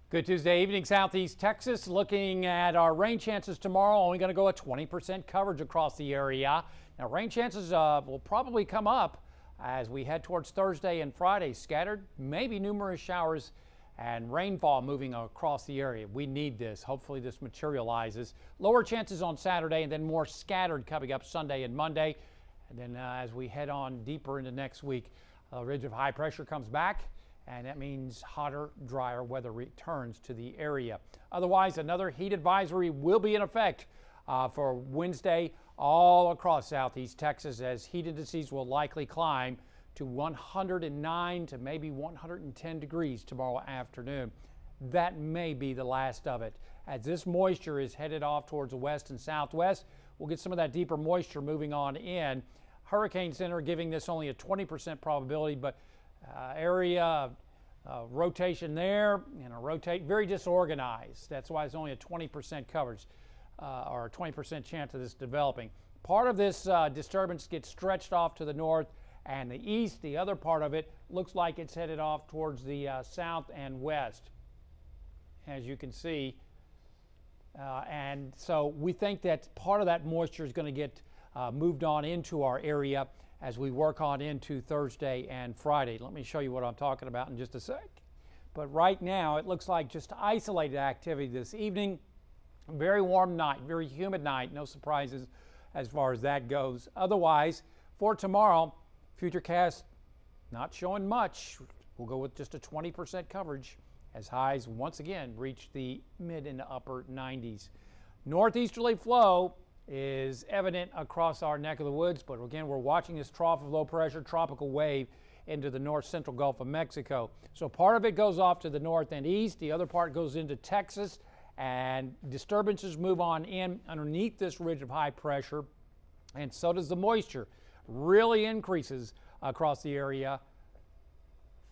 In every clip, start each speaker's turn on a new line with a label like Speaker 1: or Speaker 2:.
Speaker 1: Good Tuesday evening, Southeast Texas. Looking at our rain chances tomorrow, only going to go at 20% coverage across the area. Now, rain chances will probably come up as we head towards Thursday and Friday. Scattered, maybe numerous showers and rainfall moving across the area. We need this. Hopefully this materializes. Lower chances on Saturday and then more scattered coming up Sunday and Monday. And then as we head on deeper into next week, a ridge of high pressure comes back, and that means hotter, drier weather returns to the area. Otherwise, another heat advisory will be in effect for Wednesday all across Southeast Texas, as heat indices will likely climb to 109 to maybe 110 degrees tomorrow afternoon. That may be the last of it. As this moisture is headed off towards the west and southwest, we'll get some of that deeper moisture moving on in. Hurricane Center giving this only a 20% probability, but area rotation there, rotate very disorganized. That's why it's only a 20% coverage or a 20% chance of this developing. Part of this disturbance gets stretched off to the north and the east. The other part of it looks like it's headed off towards the south and west, as you can see. And so we think that part of that moisture is going to get moved on into our area as we work on into Thursday and Friday. Let me show you what I'm talking about in just a sec. But right now, it looks like just isolated activity this evening. Very warm night, very humid night. No surprises as far as that goes. Otherwise, for tomorrow, Futurecast not showing much. We'll go with just a 20% coverage as highs once again reach the mid and upper 90s. Northeasterly flow is evident across our neck of the woods, but again, we're watching this trough of low pressure tropical wave into the north central Gulf of Mexico. So part of it goes off to the north and east, the other part goes into Texas, and disturbances move on in underneath this ridge of high pressure, and so does the moisture. Really increases across the area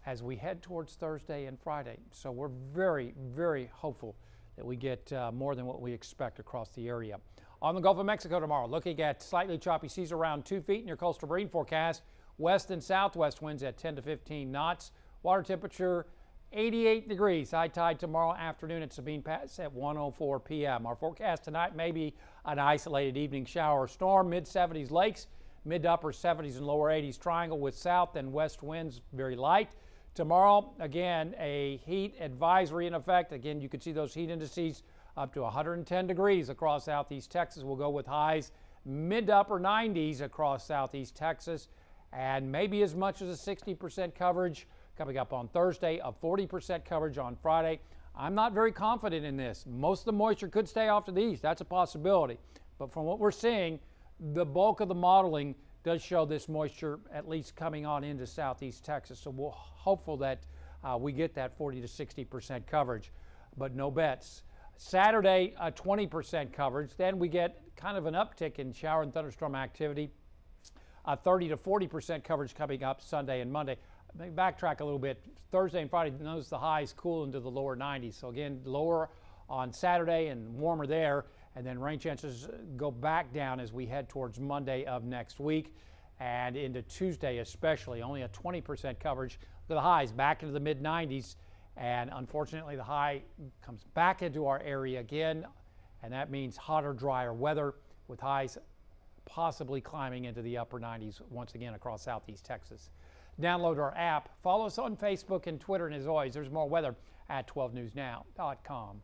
Speaker 1: as we head towards Thursday and Friday. So we're very, very hopeful that we get more than what we expect across the area. On the Gulf of Mexico tomorrow, looking at slightly choppy seas around 2 feet in your coastal marine forecast. West and southwest winds at 10 to 15 knots. Water temperature 88 degrees. High tide tomorrow afternoon at Sabine Pass at 1:04 p.m. Our forecast tonight may be an isolated evening shower or storm. Mid-70s lakes, mid to upper 70s and lower 80s triangle with south and west winds very light. Tomorrow, again, a heat advisory in effect. Again, you can see those heat indices up to 110 degrees across Southeast Texas. We'll go with highs mid to upper 90s across Southeast Texas, and maybe as much as a 60% coverage coming up on Thursday, a 40% coverage on Friday. I'm not very confident in this. Most of the moisture could stay off to the east. That's a possibility. But from what we're seeing, the bulk of the modeling does show this moisture at least coming on into Southeast Texas. So we're hopeful that we get that 40 to 60% coverage, but no bets. Saturday, 20% coverage. Then we get kind of an uptick in shower and thunderstorm activity. 30 to 40% coverage coming up Sunday and Monday. Let me backtrack a little bit. Thursday and Friday, notice the highs cool into the lower 90s. So again, lower on Saturday and warmer there. And then rain chances go back down as we head towards Monday of next week and into Tuesday especially. Only a 20% coverage. Look at the highs back into the mid 90s. And unfortunately, the high comes back into our area again, and that means hotter, drier weather with highs possibly climbing into the upper 90s once again across Southeast Texas. Download our app. Follow us on Facebook and Twitter, and as always, there's more weather at 12newsnow.com.